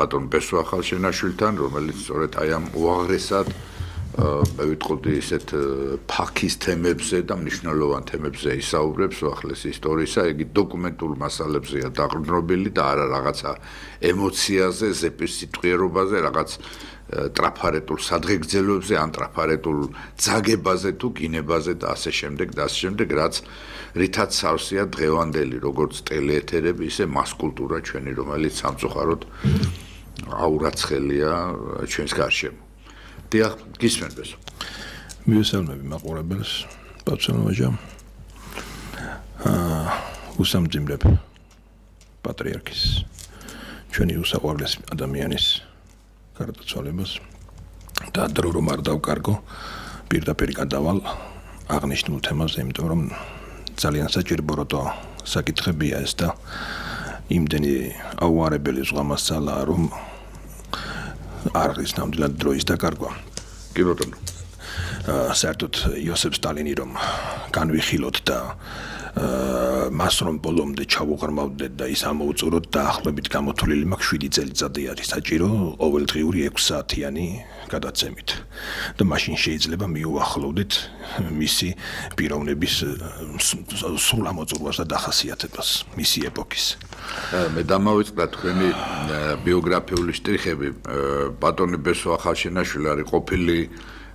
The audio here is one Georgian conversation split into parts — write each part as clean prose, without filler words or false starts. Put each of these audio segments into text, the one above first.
ბატონ ბესო ახალშენაშვილთან, რომელიც სწორედ აი ამ უაღრესად მე ვიტყოდი ისეთ ფაქის თემებზე და მნიშვნელოვან თემებზე ისაუბრებს უახლეს ისტორიისა, იგი დოკუმენტურ მასალებზეა დაყრდნობილი და არა რაღაცა ემოციაზე, ზეპის სიტყვიერობაზე, რაღაც ტრაფარეტულ სადღეგრძელოებზე, ან ტრაფარეტულ ძაგებაზე თუ გინებაზე და ასე შემდეგ, რაც რითაც სავსეა დღევანდელი როგორც ტელეეთერები, ისე მასკულტურა ჩვენი, რომელიც სამწუხაროდ აურაცხელია ჩვენს გარშემო. დიახ, გისმენთ ბესო. მივესალმები მაყურებელს, ბატონოჟა. უსამძიმრებ პატრიარქის ჩვენი უსაყვარლესი ადამიანის გარდაცვალებას და დრო რომ არ დავკარგო, პირდაპირ გადავალ აღნიშნულ თემაზე, იმიტომ რომ ძალიან საჭირო როტო საკითხებია ეს და იმდენი აუარებელი ზღამასალა რომ არ არის ნამდვილად დროის დაკარგვა. კი ბატონო. საერთოდ იოსებ სტალინი რომ განვიხილოთ და მას რომ ბოლომდე ჩავუღრმავდეთ და ის ამოუწუროთ და ახლობით გამოთვლილი მაქვს 7 წელიწადი არის საჭირო ყოველდღიური 6 საათიანი გადაცემით და მაშინ შეიძლება მიუახლოვდეთ მისი პიროვნების სრულ ამოწურვას და დახასიათებას მისი ეპოქის. მე დამავიწყდა თქვენი ბიოგრაფიული შტრიხები. ბატონი ბესო ახალშენაშვილი არის ყოფილი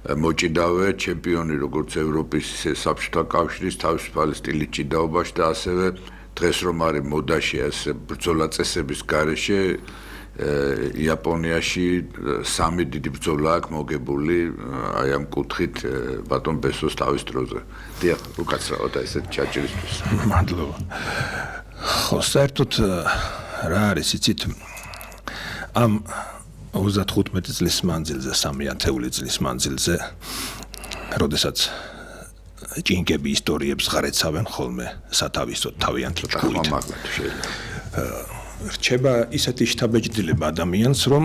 მოჭიდავე ჩემპიონი როგორც ევროპის ისე საბჭოთა კავშირის თავისუფალი სტილის ჭიდაობაში და ასევე დღეს რომ არის მოდაში ასე ბრძოლა წესების გარეშე იაპონიაში 3 დიდი ბრძოლა აქვს მოგებული აი ამ კუთხით ბატონ ბესოს თავის დროზე. დიახ, უკაცრავად ესეთ ჩაჭრისთვის. მადლობა. ხო, საერთოდ რა არის იცით ამ 35 წლის მანძილზე, 3 ათეული წლის მანძილზე, როდესაც ჭინკები ისტორიებს ღარეცავენ ხოლმე სათავისოდ თავიანთი ჭკუით. რჩება ისეთი შთაბეჭდილება ადამიანს, რომ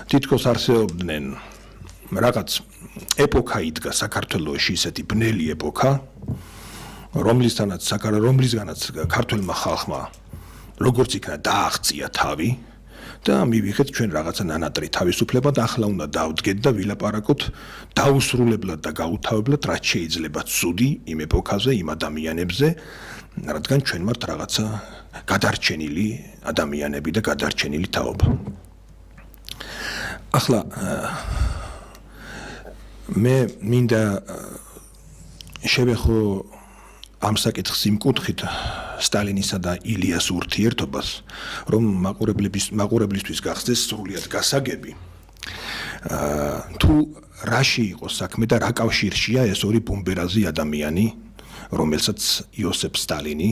თითქოს არსებობდნენ რაღაც ეპოქა იდგა საქართველოში, ისეთი ბნელი ეპოქა, რომლისგანაც ქართველმა ხალხმა როგორც იქნა დააღწია თავი და მივიღეთ ჩვენ რაღაცა ნანატრი თავისუფლება და ახლა უნდა დავდგეთ და ვილაპარაკოთ დაუსრულებლად და გაუთავებლად რაც შეიძლება ცუდი იმ ეპოქაზე, იმ ადამიანებზე, რადგან ჩვენ ვართ რაღაცა გადარჩენილი ადამიანები და გადარჩენილი თაობა. ახლა მე მინდა შევეხო ამ საკითხს იმ კუთხით სტალინისა და ილიას ურთიერთობას, რომ მაყურებლისთვის გახსდეს სრულიად გასაგები. თუ რაში იყო საქმე და რა კავშირშია ეს ორი ბუმბერაზი ადამიანი, რომელსაც იოსებ სტალინი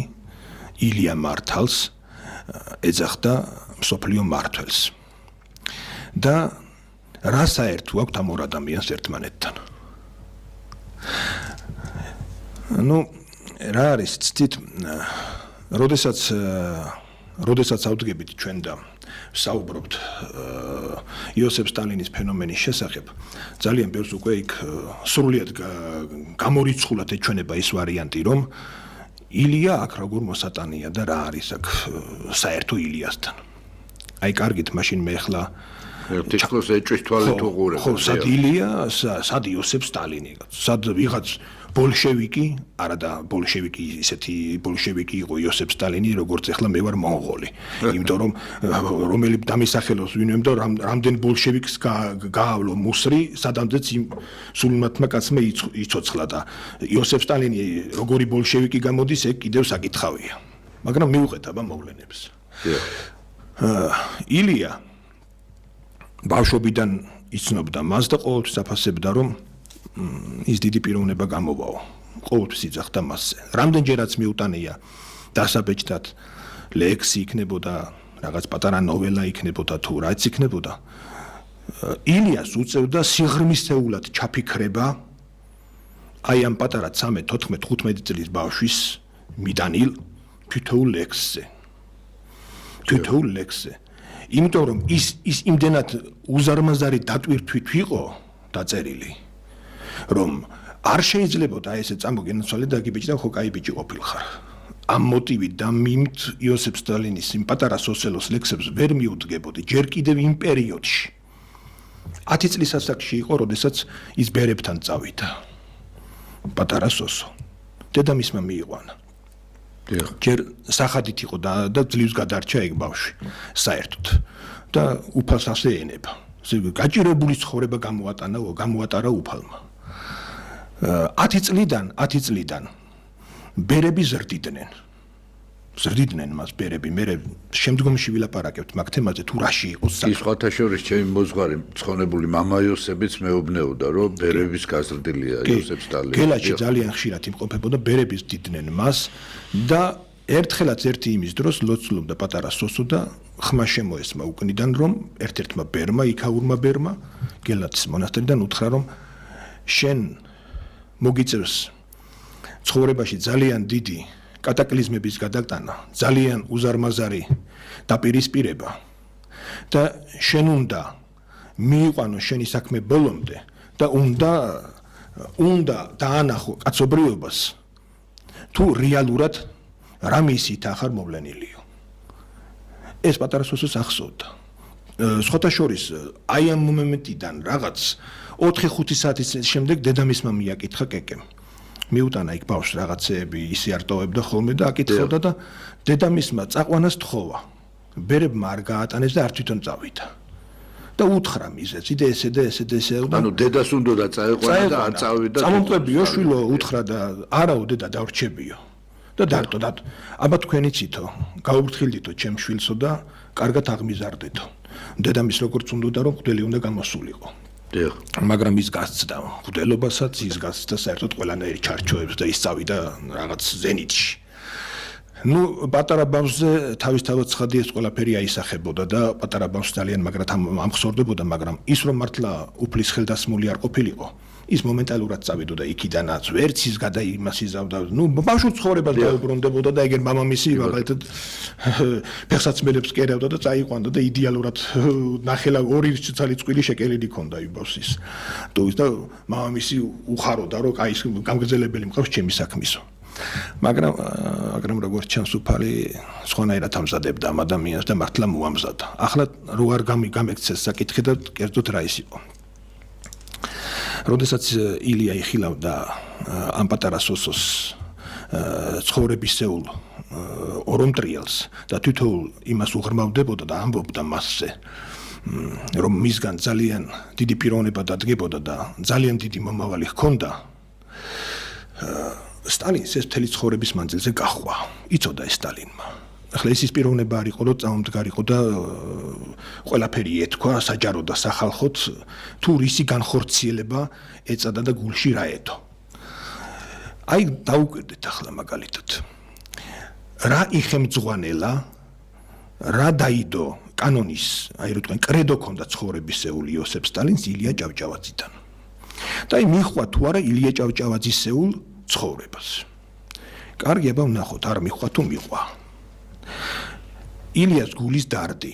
ილია მართალს ეძახდა მსოფლიო მართველს. და რა საერთო აქვს ამ ორ ადამიანს ერთმანეთთან? რა არის ცით, როდესაც ავდგებით ჩვენ და საუბრობთ იოსებ სტალინის ფენომენის შესახებ, ძალიან ბევრს უკვე იქ სრულიად გამორიცხულად ეჩვენება ის ვარიანტი, რომ ილია აქ როგორ მოსატანია და რა არის აქ საერთო ილიასთან. აი კარგით, მაშინ მე ახლა თითქოს ეჭვის თვალით უყურებ. ხო, სად ილია, სად იოსებ სტალინი, სად ვიღაც ბოლშევიკი, არა და ბოლშევიკი ისეთი ბოლშევიკი იყო იოსებ სტალინი, როგორც ახლა მე ვარ მონღოლი. იმიტომ რომ რომელი დამისახელოს ვინმე და რამდენ ბოლშევიკს გაავლო მუსრი, სადამდეც იმ სულმათმა კაცმა იცოცხლა და იოსებ სტალინი როგორი ბოლშევიკი გამოდის, ეგ კიდევ საკითხავია. მაგრამ მივუყეთ აბა მოვლენებს. ილია ბავშვობიდან იცნობდა მას და ყოველთვის აფასებდა, რომ ის დიდი პიროვნება გამოვაო. ყოველთვის იძახდა მასზე. რამდენჯერაც მიუტანია დასაბეჭდად ლექსი იქნებოდა, რაღაც პატარა ნოველა იქნებოდა თუ რაც იქნებოდა. ილიას უწევდა სიღრმისეულად ჩაფიქრება აი ამ პატარა 13, 14, 15 წლის ბავშვის მიდანილ თითოეულ ლექსზე. იმიტომ რომ ის იმდენად უზარმაზარი დატვირთვით იყო დაწერილი, რომ არ შეიძლებოდა ესე წამოგენაცვალე და გიბიჭდა ხო კაი ბიჭი ყოფილხარ. ამ მოტივით და მიმთ იოსებ სტალინის იმ პატარა სოსელოს ლექსებს ვერ მიუდგებოდი ჯერ კიდევ იმ პერიოდში 10 წლის ასაკში იყო, როდესაც ის ბერებთან წავიდა. პატარა სოსო. დედამისმა მიიყვანა. ჯერ სახადით იყო და ძლივს გადარჩა ეგ ბავშვი. საერთოდ. და უფალს ასე ენება. გაჭირებული ცხოვრება გამოატარა უფალმა. 10 წლიდან ბერები ზრდიდნენ მას ბერები. მე შემდგომში ვილაპარაკებთ მაგ თემაზე თუ რაში იყო ის სხვათა შორის ჩემი მოძღვარი ცხონებული მამა იოსებიც მეუბნეოდა რომ ბერების გაზრდილია იოსებ სტალინი. გელაჩი ძალიან ხშირად იმყოფებოდა ბერები ზრდიდნენ მას და ერთხელაც ერთი იმის დროს ლოცულობდა პატარა სოსო და ხმა შემოესმა უკნიდან რომ ერთ-ერთმა ბერმა იქაურმა ბერმა გელაჩის მონასტერიდან უთხრა რომ შენ მოგიწევს ცხოვრებაში ძალიან დიდი კატაკლიზმების გადატანა, ძალიან უზარმაზარი დაპირისპირება და შენ უნდა მიიყვანო შენი საქმე ბოლომდე და უნდა დაანახო კაცობრიობას თუ რეალურად რამისით ახარ მოვლენილიო. ეს პატარა სოსოს ახსოვდა. სხვათა შორის აი ამ მომენტიდან რაღაც 4-5 საათის შემდეგ დედამისმა მიაკითხა კეკემ. მიუტანა იქ ბავშვს რაღაცეები ისე არტოვებდა ხოლმე და აკითხავდა და დედამისმა წაყვანას თხოვა. ბერებმა არ გაატანეს და არ თვითონ წავიდა. და უთხრა მიზეც, იდე ესე და ესე და ესე. ანუ დედას უნდა წაეყვანა და არ წავიდა. წამომწვევიო შვილო უთხრა და არაო დედა დავრჩებიო. და დარტო და აბა თქვენი ცითო, გაუფრთხილდითო ჩემ შვილსო და კარგად აღმიზარდეთო. დედამის როგორც უნდა რომ ღვთელი უნდა გამოსულიყო. მაგრამ ის გასცდა ღვთელობასაც, ის გასცდა საერთოდ ყველანაირი ჩარჩოებს და ის წავიდა რაღაც ზენიტში. ნუ პატარა ბავშვზე თავისთავად ცხადი ეს ყველაფერი აისახებოდა და პატარა ბავშვს ძალიან მაგრად ამხსოვრდებოდა, მაგრამ ის რომ მართლა უფლის ხელდასმული არ ყოფილიყო, ის მომენტალურად წავიდოდა იქიდანაც, ვერც ის გადაიმას იზავდა. ნუ ბავშვს ცხოვრებას დაუბრუნდებოდა და ეგერ მამამისი მაგალითად ფეხსაცმელებს კერავდა და წაიყვანდა და იდეალურად ნახელა 2 ცალი წყვილი შეკელილი ქონდა იმ ბავშვის. და მამამისი უხაროდა რომ აი ეს გამგრძელებელი მყავს ჩემი საქმისო. მაგრამ როგორც ჩანს უფალი სხვანაირად ამზადებდა ამ ადამიანს და მართლა მოამზადა. ახლა რო არ გამექცეს საკითხი და კერძოდ რა ის იყო. როდესაც ილია იხილავდა ამ პატარა სოსოს ცხოვრებისეულ ორომტრიალს და თვითონ იმას უღრმავდებოდა და ამბობდა მასზე რომ მისგან ძალიან დიდი პიროვნება დადგებოდა და ძალიან დიდი მომავალი ჰქონდა სტალინს ეს მთელი ცხოვრების მანძილზე გაჰყვა. იცოდა ეს სტალინმა. ახლა ეს პიროვნება არ იყო, რომ წამომდგარიყო და ყველაფერი ეთქვა საჯარო და სახალხოთ, თუ რისი განხორციელება ეწადა და გულში რა ეთო. აი დაუკვირდეთ ახლა მაგალითად. რა იხემძღვანელა, რა დაიდო კანონის, აი რო თქვენ კრედო ქონდა ცხოვრებისეული იოსებ სტალინს ილია ჭავჭავაძიდან. და აი მიხვა თუ არა ილია ჭავჭავაძისეულ ცხოვრებას. კარგი აბა ვნახოთ, არ მიხვა თუ მიხვა. ილიას გულის დარდი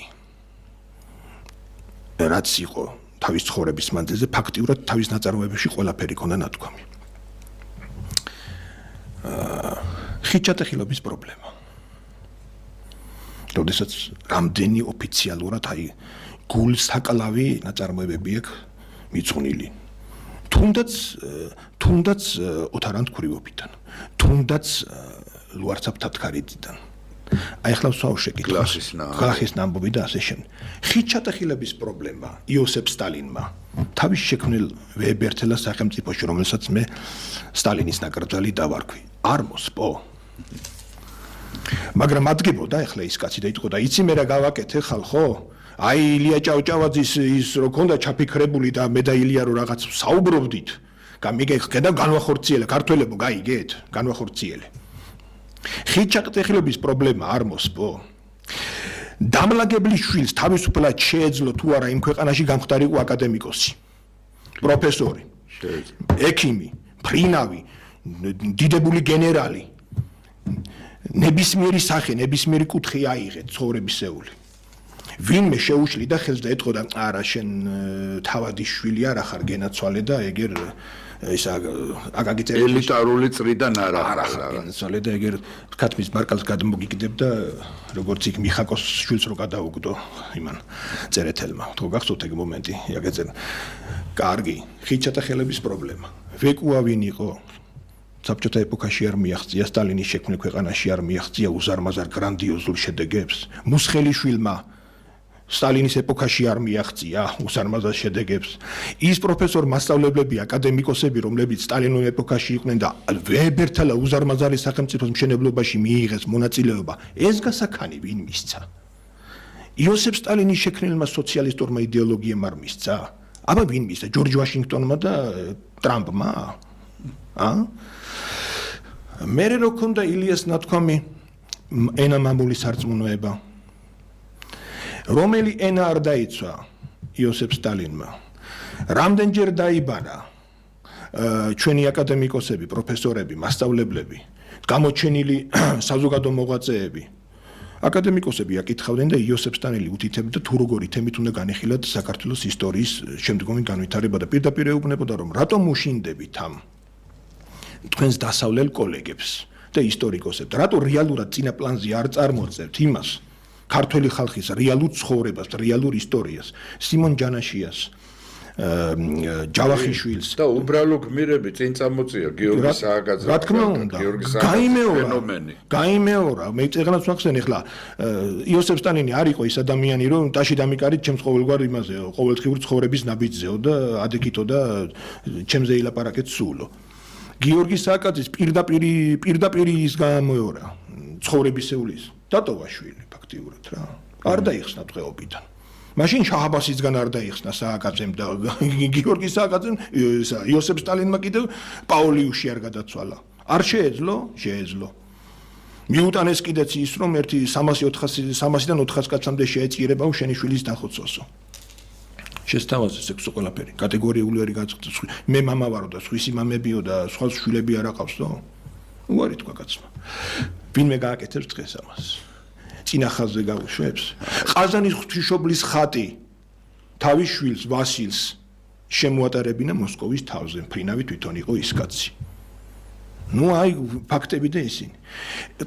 რაც იყო თავის ცხოვრების მანძილზე ფაქტიურად თავის ნაწარმოებებში ყველაფერი ქონდა ნათქვამი. ხიჭატეხილობის პრობლემა. როდესაც რამდენი ოფიციალურად აი გულსაკლავი ნაწარმოებები აქვს მიწვნილი. თუნდაც ოთარანთქურივობიდან, თუნდაც ლუარცაფთათქარიძიდან. აი ახლა ვსაუბრობთ გლახის ნამბობი და ასე შემდეგ. ხიჭატეხილების პრობლემა იოსებ სტალინმა თავის შექმნილ ვეებერთელა სახელმწიფოში, რომელსაც მე სტალინის ნაკრძალი დავარქვი. არ მოსპო. მაგრამ ადგებოდა ახლა ის კაცი და იტყოდა, იცი მე რა გავაკეთე ხალხო? აი ილია ჭავჭავაძის ის რო ქონდა ჩაფიქრებული და მე და ილია რო რაღაც საუბრობდით. გამიგეხედა განვახორციელე ქართველებო, გაიგეთ? განვახორციელე. ხიჭატეხილების პრობლემა არ მოსპო. დამლაგებლის შვილს თავისუფლად შეეძლო თუ არა იმ ქვეყანაში გამხდარიყო აკადემიკოსი, პროფესორი, ექიმი, ფრინავი, დიდებული გენერალი. ნებისმიერი სახე, ნებისმიერი კუთხე აიღეთ ცხოვრებისეული. ვინმე შეუშლიდა ხელს და ეთქოდა არა შენ თავადის შვილი არ ახარ გენაცვალე და ეგერ ისა აგაგიწევი ელიტარული წრიდან არა გენაცვალე და ეგერ ქათმის მარკალს გადმოგიგდებ და როგორც იქ მიხაკოს შვილს რო გადაუგდო იმან წერეთელმა თქო გახსოვთ ეგ მომენტი აგეწენ კარგი ხიჩათა ხელების პრობლემა ვეკუა ვინ იყო საბჭოთა ეპოქაში არ მიაღწია სტალინის შექმნილ ქვეყანაში არ მიაღწია უზარმაზარ გრანდიოზულ შედეგებს მუსხელიშვილმა სტალინის ეპოქაში არ მიაღწია უზარმაზარ შედეგებს ის პროფესორ მასწავლებლები აკადემიკოსები რომლებიც სტალინურ ეპოქაში იყვნენ და ვებერთალა უზარმაზარი სახელმწიფოს მშენებლობაში მიიღეს მონაწილეობა ეს გასაქანი ვინ მისცა იოსებ სტალინის შექმნილმა სოციალისტურმა იდეოლოგიამ არ მისცა აბა ვინ მისცა ჯორჯ ვაშინგტონმა და ტრამპმა მერე რო ქონდა ილიას ნათქვამი ენა მამული სარწმუნოება რომელი ენა არ დაიცვა იოსებ სტალინმა რამდენჯერ დაიბანა ჩვენი აკადემიკოსები პროფესორები მასწავლებლები გამოჩენილი საზოგადო მოღვაწეები აკადემიკოსები აკითხავდნენ და იოსებ სტალინი უთითებდა თუ როგორი თემით უნდა განეხილათ საქართველოს ისტორიის შემდგომი განვითარება და პირდაპირ ეუბნებოდა რომ რატომ უშინდებით ამ თქვენს დასავლელ კოლეგებს და ისტორიკოსებს რატო რეალურად წინა პლანზე არ წარმოწევთ იმას ქართული ხალხის რეალურ ცხოვრებას რეალურ ისტორიას სიმონ ჯანაშიას ჯავახიშვილს და უბრალო გმირები წინ წამოწია გიორგი სააკაძე რა თქმა უნდა გაიმეორა მე წეგნაც ვახსენე ახლა იოსებ სტალინი არ იყო ის ადამიანი რომ ტაში დამიკარით ჩემს ყოველგვარ იმაზე ყოველდღიური ცხოვრების ნაბიჯზეო და ადექითო და ჩემზე ილაპარაკეთ სულო გიორგი სააკაძის პირდაპირ ის გამოეორა ცხოვრებისეულის დატოვაშვილი ფაქტიურად რა არ დაიხსნა დღეობიდან მაშინ შაჰაბასისგან არ დაიხსნა სააკაძემ და გიორგი სააკაძემ იოსებ სტალინმა კიდევ პაულიუში არ გადაცვალა არ შეეძლო მიუტანეს კიდეც ის რომ ერთი 300-400-დან 400 კაცამდე შეეწირება შენი შვილის დახოცვასო შესთავაზეს ეს ყველაფერი კატეგორიული არ გაწყვეტს მე მამა ვარო და სხვისი მამებიო და სხვა შვილები არ აყავსო უარი თქვა კაცმა ვინმე გააკეთებს დღეს ამას წინა ხაზზე გავუშვებს ყაზანის ღვთისმშობლის ხატი თავის შვილს ვასილს შემოატარებინა მოსკოვის თავზე მფრინავი თვითონ იყო ის კაცი ნუ აი ფაქტები და ისინი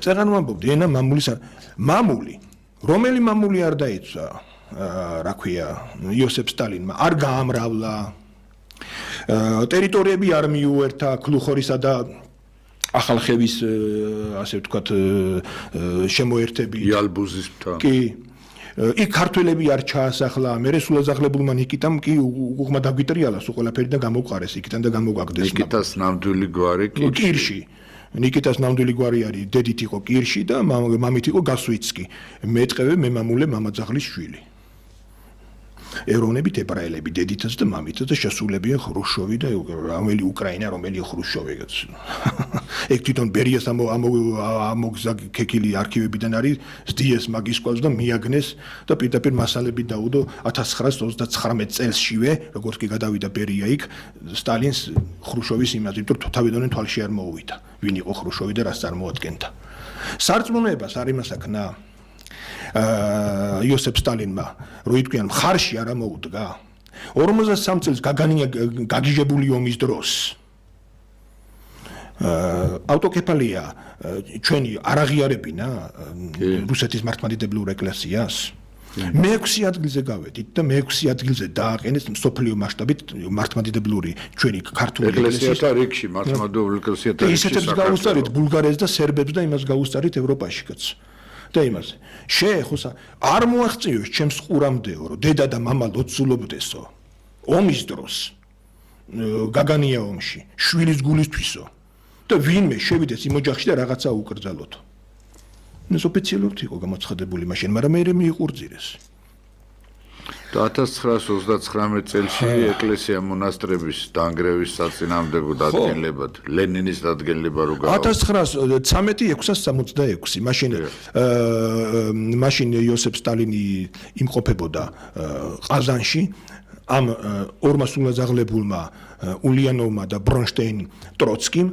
წერან ვამბობდი ენა მამული რომელი მამული არ დაიცვა რა ქვია იოსებ სტალინმა არ გაამრავლა ტერიტორიები არ მიუერთა ქლუხორისა და ახალხევის ასე ვთქვათ შემოერთები იალბუზის მთა კი იქ ქართველები არ ჩაასახლა მე სულაზაღლებულმა ნიკიტამ კი უღმა დაგვიტრიალა სულ ყველაფერი და გამოყარეს იქიდან და გამოგვაგდეს ნიკიტას ნამდვილი გვარი კირში ნიკიტას ნამდვილი გვარი არის დედით იყო კირში და მამით იყო გასვიცკი მეტყევე მემამულე მამაძაღლის შვილი ეროვნებით ებრაელები დედითაც და მამითაც და შესულებიან ხრუშოვი და რომელი უკრაინა რომელი ხრუშოვი ეგ თვითონ ბერიას ამოგზაგქეკილი არქივებიდან არის ზდიეს მაგის ყავს და მიაგნეს და პირდაპირ მასალები დაუდო 1939 წელსშივე როგორც კი გადავიდა ბერია იქ სტალინს ხრუშოვის იმაზე თუ თავიდანვე თვალში არ მოუვიდა ვინ იყო ხრუშოვი და რას წარმოადგენდა სარწმუნოებას არ იმას აქნა იოსებ სტალინმა რო იტყვიან მხარში არ ამოუდგა 53 წელს გაგიჟებული ომის დროს ავტოკეფალია ჩვენი არ აღიარებინა რუსეთის მართლმადიდებლურ ეკლესიას მე-6 ადგილზე გავედით და მე-6 ადგილზე დააყენეს მსოფლიო მასშტაბით მართლმადიდებლური ჩვენი ქართული ეკლესიათა რიგში მართლმადიდებლური ეკლესიათა რიგში ისეთებს გაუსწარით ბულგარეთს და სერბებს და იმას გაუსწარით ევროპაშიც და იმაზე შეეხოსა არ მოაღწიოს ჩემს ყურამდეო რომ დედა და მამა ლოცულობდესო ომის დროს გაგანია ომში შვილის გულისთვისო და ვინმე შევიდეს იმ ოჯახში და რაღაცა უკრძალოთ ეს ოფიციალურად იყო გამოცხადებული მაშინ მაგრამ მე მიიყურძირეს და 1929 წელში ეკლესია მონასტრების დანგრევის საწინააღმდეგო დადგენილებად ლენინის დადგენილება რო გავა 1913-666 მაშინ იოსებ სტალინი იმყოფებოდა ყაზანში ამ ორმა სულაზაღლებულმა ულიანოვმა და ბრონშტეინ ტროცკიმ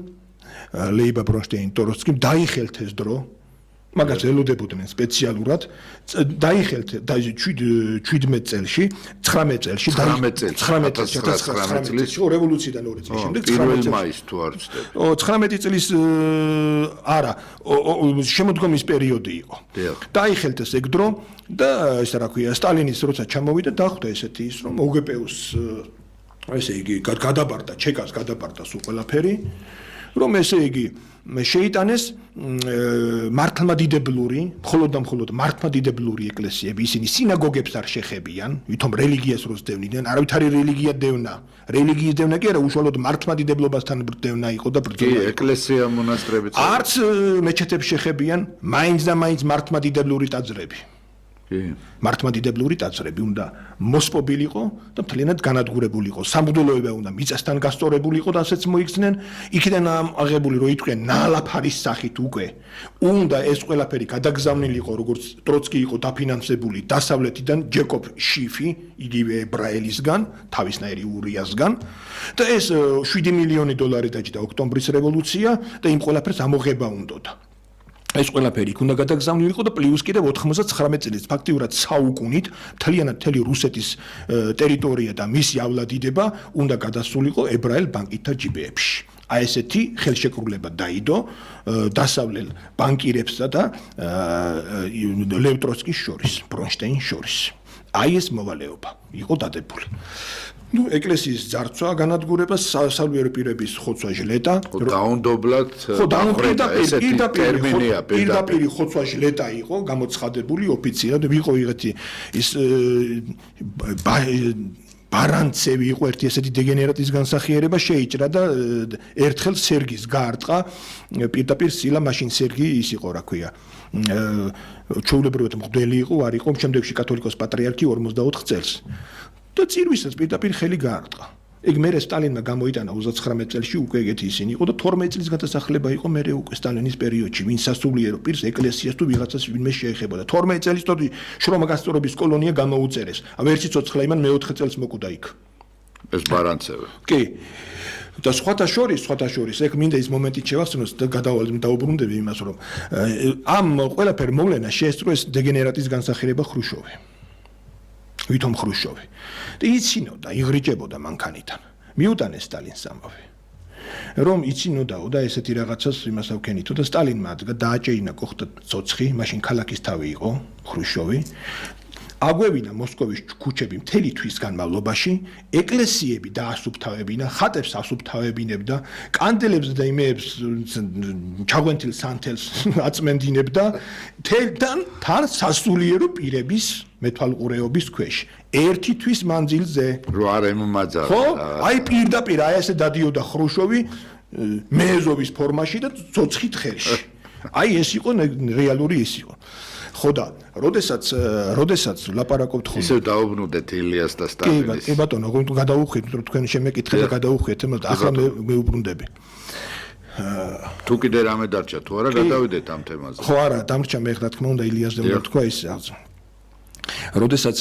ლეიბა ბრონშტეინ ტროცკიმ დაიხელთ ეს დრო მაგას ელოდებოდნენ სპეციალურად დაიხელთ 17 წელში 19 წელში 19 წლის რევოლუციიდან 2 წლის შემდეგ 1 მაისს თუ არ ვცდები 19 წლის არა შემოდგომის პერიოდი იყო დაიხელთ ეს ეგ დრო და ესე რა ქვია სტალინის როცა ჩამოვიდა დახვდა ესეთი ის რომ ოგპ-ს ესე იგი გადაბარდა ჩეკას გადაბარდა სულ ყველაფერი რომ ესე იგი შეიტანეს მართლმადიდებლური, მხოლოდ და მხოლოდ მართლმადიდებლური ეკლესიები, ისინი სინაგოგებს არ შეხებიან, ვითომ რელიგიას როს დევნიდნენ, არავითარი რელიგია დევნა. რელიგიის დევნა კი არა, უშუალოდ მართლმადიდებლობასთან დევნა იყო და ბრძოლა. კი, ეკლესია მონასტრებიც არც მეჩეთებს შეხებიან, მაინც და მაინც მართლმადიდებლური ტაძრები. მართლმადიდებლური ტაძრები უნდა მოსპობილიყო და მთლიანად განადგურებულიყო. სამღვდელოება უნდა მიწასთან გასწორებულიყო და ასეც მოიქცნენ. იქიდან აღებული რო იტყვიან ნალაფარის სახით უკვე უნდა ეს ყველაფერი გადაგზავნილიყო, როგორც ტროცკი იყო დაფინანსებული დასავლეთიდან ჯეკობ შიფი, იგივე ებრაელისგან, თავისნაირი ურიასგან და ეს 7 მილიონი დოლარი დაჯდა ოქტომბრის რევოლუცია და იმ ყველაფერს ამოღება უნდოდა. ეს ყველაფერი იქ უნდა გადაგზავნილიყო და პლუს კიდევ 99 წელს ფაქტიურად საუკუნით მთლიანად მთელი რუსეთის ტერიტორია და მისი ავლადიდება უნდა გადასულიყო ებრაელ ბანკირთა ჯიბეებში. აი ესეთი ხელშეკრულება დაიდო დასავლელ ბანკირებსა და ლევ ტროცკის შორის, ბრონშტეინს შორის. აი ეს მოვალეობა იყო დადებული. ეკლესიის ძარცვა განადგურება სასულიერო პირების ხოცვა ჟლეტა დაუნდობლად პირდაპირ ხოცვა ჟლეტა იყო გამოცხადებული ოფიციალურად იყო იღეთი ის ბარანცევი იყო ერთი ესეთი დეგენერატის განსახიერება შეიჭრა და ერთხელ სერგის გაარტყა პირდაპირ სილა მაშინ სერგი ის იყო რა ქვია ჩვეულებრივად მღვდელი იყო არ იყო შემდეგში კათოლიკოს პატრიარქი 44 წელს და წირვისაც პირდაპირ ხელი გაარტყა. ეგ მერე სტალინმა გამოიტანა 39 წელში უკვე ეგეთი ისინი იყო და 12 წლის გადასახლება იყო მერე უკვე სტალინის პერიოდში, ვინ სასულიერო პირს ეკლესიას თუ ვიღაცას ვინმე შეეხებოდა. 12 წელი თოდი შრომა გასწორების კოლონია გამოუწერეს. ვერც ცოცხლა იმან მე-4 წელს მოკვდა იქ. ეს ბარანცევი. კი. და სხვათა შორის ეგ მინდა ის მომენტი შევახსენოს და დაუბრუნდები იმას რომ ამ ყველაფერ მოვლენა შეესწრო ეს დეგენერატის განსახიერება ხრუშოვი. ვითომ ხრუშოვი და იცინოდა, იღრიჭებოდა მანქანიდან. მიუტანეს სტალინს ამავე. რომ იცინოდაო და ესეთი რაღაცას იმას ავქენითო და სტალინმა დააჭეინა კოხტა ცოცხი, მაშინ ქალაქის თავი იყო ხრუშოვი. აგვევინა მოსკოვის ქუჩები მთელი თვის განმავლობაში, ეკლესიები დაასუფთავებინა, ხატებს ასუფთავებინებდა, კანდელებს და იმეებს ჩაგვენთილ სანთელს აწმენდინებდა, თან სასულიერო პირების მეთვალყურეობის ქვეშ. ერთი თვის მანძილზე. რო არ ემმაძა. ხო? აი პირდაპირ აი ესე დადიოდა ხრუშოვი მეეზოვის ფორმაში და ცოცხით ხელში. აი ეს იყო რეალური ის იყო. ხო და როდესაც ლაპარაკობთ ხოლმე ისევ დაუბრუნდეთ ილიას და სტალინის. კი ბატონო, გადაუხვით რომ თქვენ შემეკითხეთ და გადაუხვით, ახლა მე უბრუნდები. თუ კიდე რამე დარჩა თუ არა გადავიდეთ ამ თემაზე. ხო არა, დამრჩა მე რა თქმა უნდა ილიასზე უნდა თქვა ის როდესაც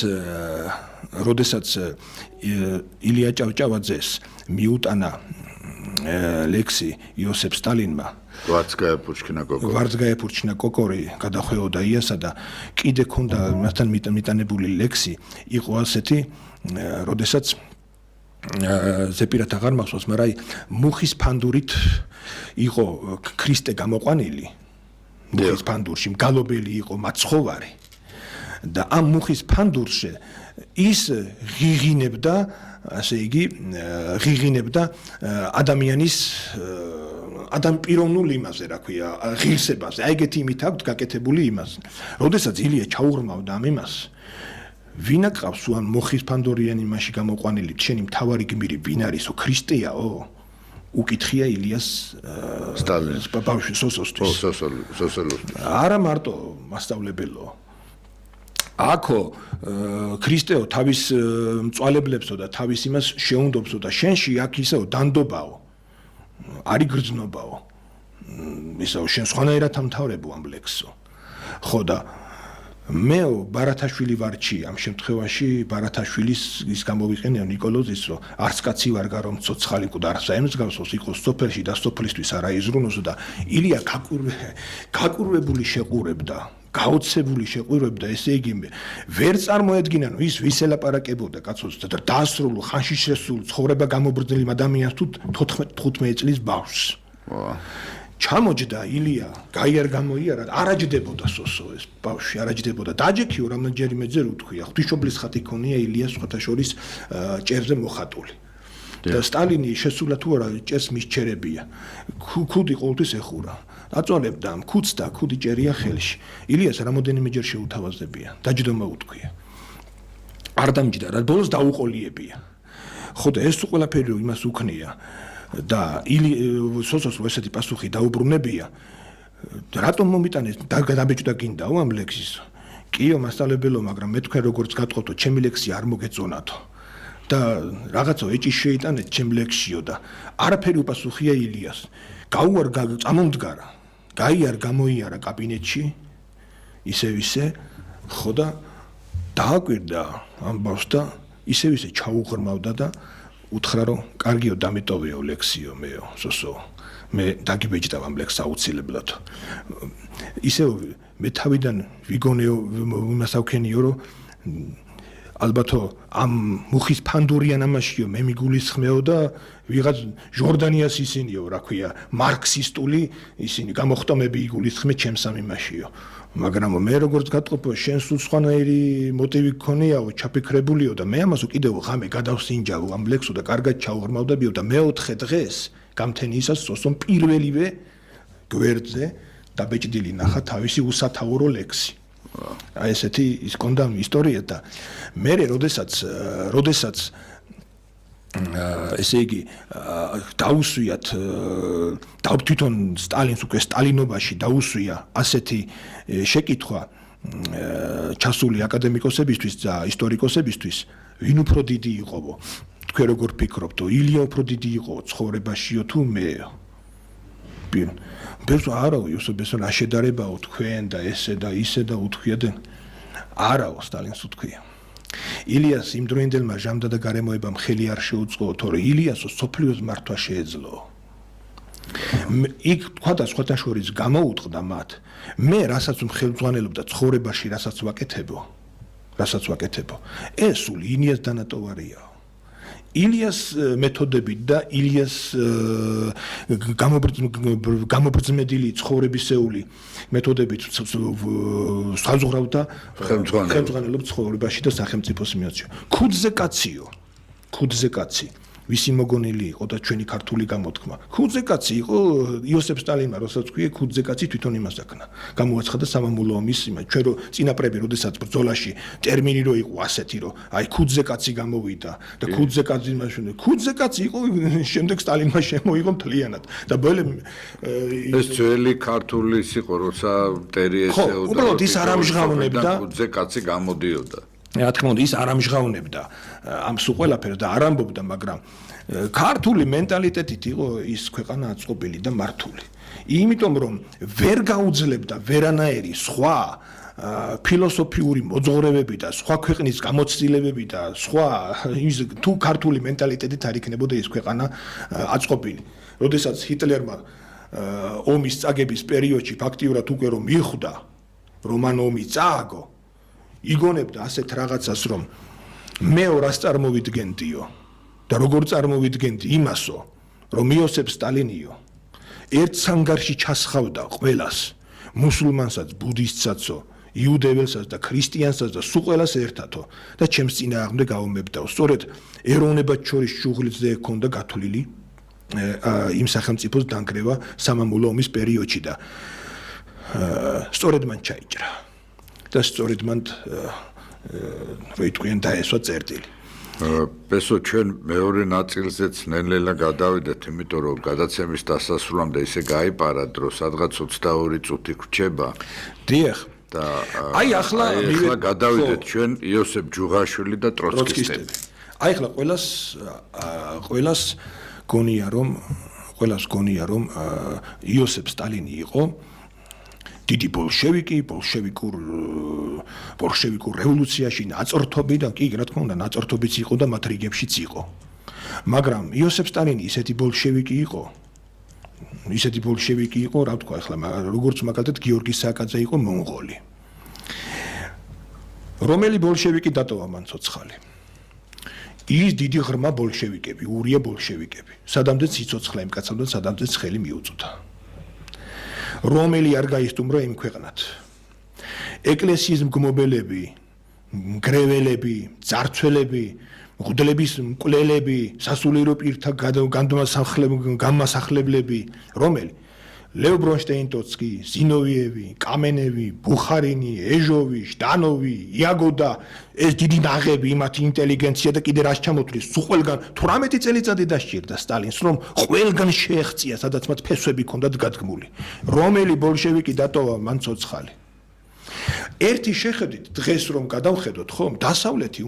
ილია ჭავჭავაძეს მიუტანა ლექსი იოსებ სტალინმა ვარცგაეფურჩინა კოკორი გადახვეოდა იასა და კიდე ქონდა მასთან მიტანებული ლექსი იყო ასეთი როდესაც ზეპირად აღარ მახსოვს მაგრამ მუხის ფანდურით იყო ქრისტე გამოყვანილი მუხის ფანდურში მგალობელი იყო მაცხოვარი და ამ მუხის ფანდურში ის ღიღინებდა ასე იგი ღიღინებდა ადამიანის პიროვნულ იმაზე რა ქვია ღირსებაზე აი ეგეთი იმით აქვს გაკეთებული იმას როდესაც ილია ჩაუღრმავდა ამ იმას ვინა ყავს უან მუხის ფანდორიანი მასში გამოყვანილი შენი მთავარი გმირი ვინ არისო ქრისტეაო უკითხია ილიას სტალინის ბავშვი სოსოლოს არა მარტო მასწავლებელო აქო ქრისტეო თავის მწვალებლებსო და თავის იმას შეუნდობსო და შენში აქ ისეო დანდობაო არი გრძნობაო ისეო შენ სხვანაირად ამთავრებო ამ ლექსო ხო და მეო ბარათაშვილი ვარჩი ამ შემთხვევაში ბარათაშვილის ის გამოვიყენე ნიკოლოზის რომ არც კაცი ვარგა რომ ცოცხალი ყუდა არც ემსგავსოს იყოს სოფელში და სოფლისთვის არა იზრუნოსო და ილია გაკურვებული შეყურებდა გაოცებული შეყურებდა ესე იგი ვერ წარმოედგინა რომ ის ვის ელაპარაკებოდა კაცოს და დაასრულო ხანში შესულ ცხოვრება გამობრძნილ ადამიანს თუ 14-15 წლის ბავშვს ჩამოჯდა ილია გაიარ გამოიარა არაჯდებოდა სოსო ეს ბავშვი არაჯდებოდა დაჯექიო რამდენჯერიმეძე რუთქვია ღვთისმშობლის ხატი ქონია ილიას სხვათა შორის ჭერზე მოხატული და სტალინი შესულა თუ არა ჭერს მისჩერებია ქუდი ყოველთვის ეხურა აწვალებდა ამ ქუდს და ქუდი ჭერია ხელში ილიას რამოდენიმეჯერ შეუთავაზებია დაჯდომა უთქვია არ დამჯდა რა ბოლოს დაუყოლიებია ხო და ეს ყველაფერი იმას უქნია და სოსოს ესეთი პასუხი დაუბრუნებია რატომ მომიტანეს დაბეჭდა გინდაო ამ ლექსის კიო მასწავლებელო მაგრამ მე თქვენ როგორც გატყობთო ჩემი ლექსი არ მოგეწონათო და რაღაცა ეჭი შეიტანეთ ჩემ ლექსიო და არაფერი უპასუხია ილიას გაუარ წამომდგარა გაიარ გამოიარა კაბინეტში ისე ხო და დააკვირდა ამ ბავშვს და ისე ჩაუღრმავდა და უთხრა რომ კარგიო დამიტოვეო ლექსიო მეო სოსო მე დაგიბეჭდა ამ ლექსს აუცილებლად ისე მე თავიდან ვიგონეო იმას ავქენიო რომ ალბათო ამ მუხის ფანდურიან ამაშიო მე მიგულისხმეო და ვიღაც ჟორდანიას ისინიო რა ქვია მარქსისტული ისინი გამოხტომები იგულისხმე ჩემს ამ იმაშიო მაგრამ მე როგორც გატყობო შენ სულ სხვანაირი მოტივი გქონიაო ჩაფიქრებულიო და მე ამასო კიდევ ღამე გადავსინჯავო ამ ლექსო და კარგად ჩაუღრმავდებიო და მეოთხე დღეს გამთენიისას სოსომ პირველივე გვერდზე დაბეჭდილი ნახა თავისი უსათაურო ლექსი აი ესეთი ის კონდა ისტორია და მე როდესაც ესე იგი დაუსვიათ თვითონ სტალინს უკვე სტალინობაში დაუსვია ასეთი შეკითხვა ჩასული აკადემიკოსებისთვის და ისტორიკოსებისთვის ვინ უფრო დიდი იყოვო თქვენ როგორ ფიქრობთ ილია უფრო დიდი იყო ცხოვრებაშიო თუ მეო ბერს არაო იოსებესონ აშედარებაო თქვენ და ესე და ისე და უთქვიათ არაო სტალინს უთქვია ილიას იმ დროინდელმა ჟამდა და გარემოებამ ხელი არ შეუწყო თორე ილიასო სოფლიოს მართვა შეეძლო იქ თქვა და სხვათა შორის გამოუტყდა მათ მე რასაც მხელმძღვანელობ და ცხოვრებაში რასაც ვაკეთებო ეს სულ ილიას დანატოვარია ილიას მეთოდები და ილიას გამობრძმედილი ცხოვრებისეული მეთოდებით საზღვრავდა ხელმძღვანელობ ცხოვრებაში და სახელმწიფოს მიოციო ქუდზე კაცი ვისი მოგონილი იყო და ჩვენი ქართული გამოთქმა ქუდზე კაცი იყო იოსებ სტალინმა როსაც ქვია ქუდზე კაცი თვითონ იმას აკნა გამოაცხადა სამამულო ომის ჩვენ რო წინაპრები როდესაც ბრძოლაში ტერმინი რო იყო ასეთი რომ აი ქუდზე კაცი გამოვიდა და ქუდზე კაცი იყო შემდეგ სტალინმა შემოიღო მთლიანად და ბოლემ ეს ძველი ქართულის იყო როცა მტერი ესეოდა უბრალოდ ის არ ამჟღავნებდა ქუდზე კაცი გამოდიოდა რა თქმა უნდა ის არ ამჟღავნებდა ამ სულ ყველაფერს და არ ამბობდა მაგრამ ქართული მენტალიტეტით იყო ის ქვეყანა აწყობილი და მართული იმიტომ რომ ვერ გაუძლებდა ვერანაირი სხვა ფილოსოფიური მოძღვრებები და სხვა ქვეყნის გამოცდილებები და სხვა თუ ქართული მენტალიტეტით არ იქნებოდა ის ქვეყანა აწყობილი როდესაც ჰიტლერმა ომის წაგების პერიოდში ფაქტიურად უკვე რომ მიხვდა რომ მან ომი წააგო იგონებდა ასეთ რაღაცას რომ მე რას წარმოვიდგენდიო და როგორ წარმოვიდგენდი იმასო რომ იოსებ სტალინიო ერთ სანგარში ჩასხავდა ყველას მუსულმანსაც ბუდისტსაცო იუდეველსაც და ქრისტიანსაც და სულ ყველას ერთათო და ჩემს წინააღმდეგ გაუმებდაო სწორედ ეროვნებად შორის შუღლზე ჰქონდა გათვლილი იმ სახელმწიფოს დანგრევა სამამულო ომის პერიოდში და სწორედ მან ჩაიჭრა და სწორედ მან როიტყვიან დაესვა წერტილი პესო ჩვენ მეორე ნაწილზეც ნელ-ნელა გადავიდეთ იმიტომ რომ გადაცემის დასასრულამდე ისე გაიპარა დრო სადღაც 22 წუთი გვჭება დიახ და აი ახლა გადავიდეთ ჩვენ იოსებ ჯუღაშვილი და ტროცკისტები აი ახლა ყველას გონია რომ იოსებ სტალინი იყო დიდი ბოლშევიკი, ბოლშევიკურ რევოლუციაში ნაწერთობიდან, კი, რა თქმა უნდა, ნაწერთობიც იყო და მათ რიგებშიც იყო. მაგრამ იოსებ სტალინი ისეთი ბოლშევიკი იყო, რა თქვა ახლა, როგორც მაგალითად გიორგი სააკაძე იყო მონღოლი. რომელი ბოლშევიკი დატოვა მან ცოცხალი? ის დიდი ღრმა ბოლშევიკები, ურია ბოლშევიკები. სადამდეც იცოცხლა იმ კაცამდე, სადამდეც ხელი მიუწოდა. რომელი არ გაისტუმრა იმ ქვეყნად. ეკლესიის მგმობელები, მგრეველები, ძარცველები, მღვდლების მკვლელები, სასულიერო პირთა განმასახლებლები, რომელი? ლევ ბრონშტეინ-ტოცკი, ზინოვიევი, კამენევი, ბუხარინი, ეჟოვი, ჟდანოვი, იაგოდა, ეს დიდი ნაღები, იმათი ინტელიგენცია და კიდე რაც ჩამოთვლის, ყველგან 18 წელიწადი დასჭირდა სტალინს, რომ ყველგან შეეღწია, სადაც მათ ფესვები ჰქონდათ გადგმული. რომელი ბოლშევიკი დატოვა მან ცოცხალი? ერთი შეხედვით დღეს რომ გადავხედოთ, ხო, დასავლეთი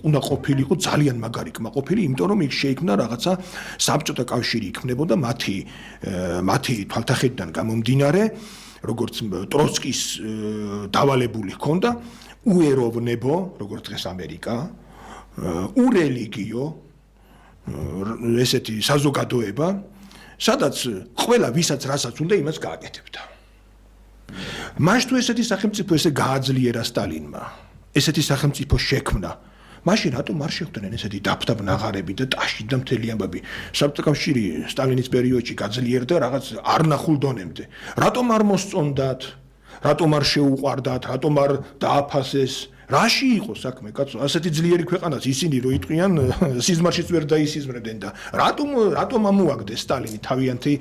უნდა ყოფილიყო ძალიან მაგარი კმაყოფილი, იმიტომ რომ იქ შეიქმნა რაღაცა საბჭოთა კავშირი იქმნებოდა მათი თვალთახედიდან გამომდინარე, როგორც ტროცკის დავალებული ჰქონდა, უეროვნებო, როგორც დღეს ამერიკა, ურელიგიო, ესეთი საზოგადოება, სადაც ყველა ვისაც რასაც უნდა იმას გააკეთებდა. მაშ თუ ესეთი სახელმწიფო ესე გააძლიერა სტალინმა, ესეთი სახელმწიფო შექმნა, მაშინ რატომ არ შეხვდნენ ესეთი დაფდაბნაღარები და ტაში და მთელი ამბები? საბჭოთა კავშირი სტალინის პერიოდში გაძლიერდა რაღაც არნახულ დონემდე. რატომ არ მოსწონდათ? რატომ არ შეუყვარდათ? რატომ არ დააფასეს? რაში იყო საქმე, კაცო? ასეთი ძლიერი ქვეყანას ისინი რო იტყვიან, სიზმარშიც ვერ დაისიზმრებდნენ და რატომ ამოაგდეს სტალინი თავიანთი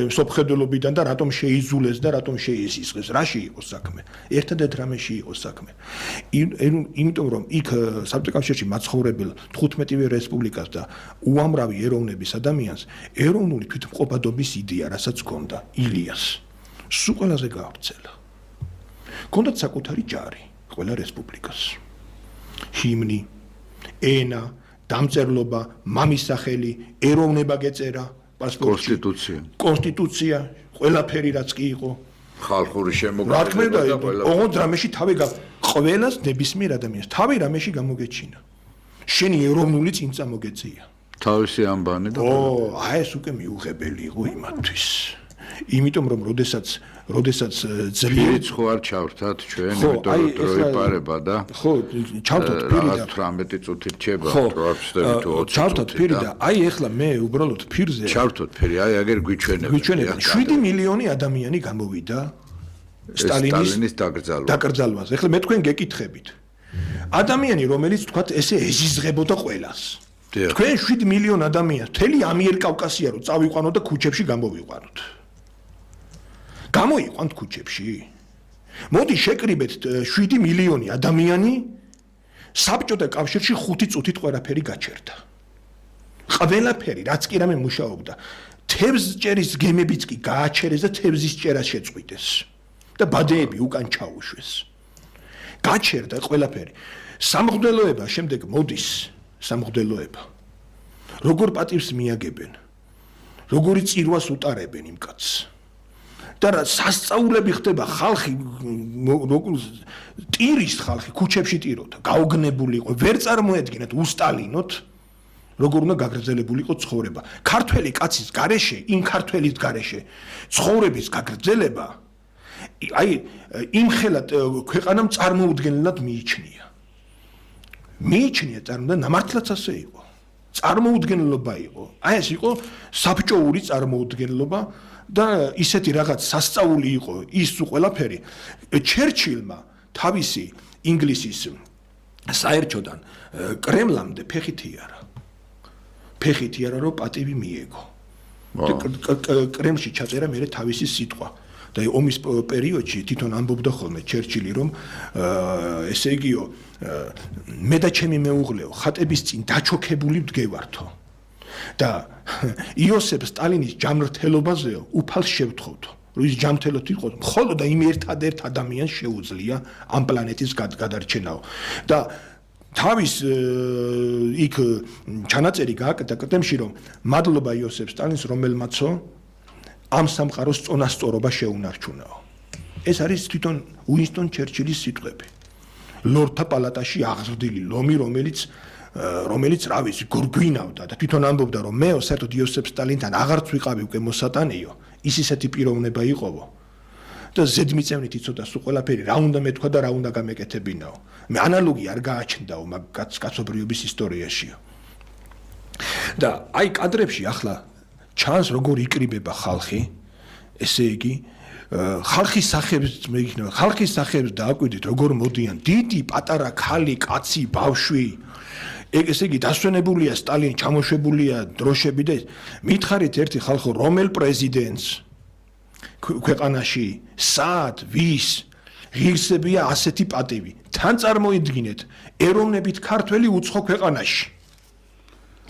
სოფხედელობიდან და რატომ შეიზულეს და რატომ შეისისხეს? რაში იყო საქმე? ერთადერთ რამეში იყო საქმე. იმიტომ რომ იქ საბჭოთა კავშირში მაცხოვრებელ 15-ვე რესპუბლიკას და უამრავი ეროვნების ადამიანს ეროვნული თვითმყოფადობის იდეა რასაც ჰქონდა, ილიას, სულ ყველაზე გაავრცელა. ჰქონდათ საკუთარი ჯარი ყველა რესპუბლიკას. ჰიმნი, ენა, დამწერლობა, მამის სახელი, ეროვნება გეწერა, პასპორტი, კონსტიტუცია, ყველაფერი რაც კი იყო. ხალხური შემოქმედება და ყველაფერი. ოღონდ რამეში ყველას ნებისმიერ ადამიანს თავი რამეში გამოგეჩინა. შენი ეროვნული წინწა მოგეწია. თავისი ამბანი და ეს უკვე მიუღებელი იყო იმათთვის. იმიტომ რომ როდესაც ძლიერი ხო არ ჩავრთათ ჩვენ, იმიტომ რომ დრო იპარება და ხო, ჩავთოთ პირი და 18 წუთი რჩება, 8 თუ 20 ჩავთოთ პირი და ახლა მე უბრალოდ ფირზე ჩავთოთ ფერი, აგერ გვიჩვენებთ. 7 მილიონი ადამიანი გამოვიდა სტალინის დაკრძალვაზე. ახლა მე თქვენ გეკითხებით. ადამიანი, რომელიც თქვათ ესე ეზიზღებოდა ყველას. თქვენ 7 მილიონ ადამიანს მთელი ამიერკავკასია რო წავიყვანოთ და ქუჩებში გამოვიყვანოთ. გამოიყვანთ ქუჩებში. მოდი შეკრიბეთ 7 მილიონი ადამიანი საბჭოთა კავშირში 5 წუთით ყველაფერი გაჩერდა. ყველაფერი, რაც კი რამე მუშაობდა, თევზჭერის გემებიც კი გააჩერეს და თევზის ჭერა შეწყვიტეს და ბადეები უკან ჩაუშვეს. გაჩერდა ყველაფერი. სამღვდელოება შემდეგ მოდის, სამღვდელოება. როგორ პატივს მიაგებენ, როგორი წირვას უტარებენ იმ კაცს. და სასწაულები ხდება, ხალხი ტირის ხალხი ქუჩებში ტიროდა, გაოგნებული იყო, ვერ წარმოედგინათ უსტალინოთ, როგორ უნდა გაგრძელებულიყო ცხოვრება. ქართველი კაცის გარეშე, იმ ქართველის გარეშე ცხოვრების გაგრძელება იმხელად ქვეყანამ წარმოუდგენლად მიიჩნია. და ნამართლაც ასე იყო. წარმოუდგენლობა იყო. ეს იყო საბჭოური წარმოუდგენლობა და ისეთი რაღაც სასწაული იყო ის ყველაფერი. ჩერჩილმა თავისი ინგლისის საერთოდან კრემლამდე ფეხით იარა, რომ პატივი მიეგო. კრემლში ჩაწერა მერე თავისი სიტყვა. და ომის პერიოდში თვითონ ამბობდა ხოლმე ჩერჩილი, რომ ესე იგიო, მე და ჩემი მეუღლეო, ხატების წინ დაჩოქებული ვდგევართო. და იოსებ სტალინის ჯანმრთელობაზეო უფალს შევთხოვდო, რომ ის ჯანმრთელად იყო, მხოლოდ და იმ ერთადერთ ადამიანს შეუძლია ამ პლანეტის გადარჩენაო. და თავის იქ ჩანაწერი გააკეთა კრემლში, რომ მადლობა იოსებ სტალინს, რომელმაცო ამ სამყაროს წონასწორობა შეუნარჩუნაო. ეს არის თვითონ უინსტონ ჩერჩილის სიტყვები. ლორდთა პალატაში აღზრდილი ლომი, რომელიც რა ვიცი, გორგვინავდა და თვითონ ამბობდა, რომ მე საერთოდ იოსებ სტალინთან აღარც ვიყავი უკვე მოსატანეო, ის ისეთი პიროვნება იყოვო. და ზედმიწევნით იცოდა სულ ყველაფერი, რა უნდა მეთქვა და რა უნდა გამეკეთებინაო. მე ანალოგი არ გააჩნდაო მაგ კაცობრიობის ისტორიაშიო. და აი კადრებში ახლა ჩანს როგორ იკრიბება ხალხი, ესე იგი ხალხის სახეებს დააკვირდით როგორ მოდიან დიდი პატარა ქალი, კაცი, ბავშვი. ესე იგი დასვენებულია სტალინი, ჩამოშვებულია დროშები და მითხარით ერთი ხალხო რომელ პრეზიდენტს ქვეყანაში სად ვის ღირსებია ასეთი პატივი. თან წარმოიდგინეთ ეროვნებით ქართველი უცხო ქვეყანაში.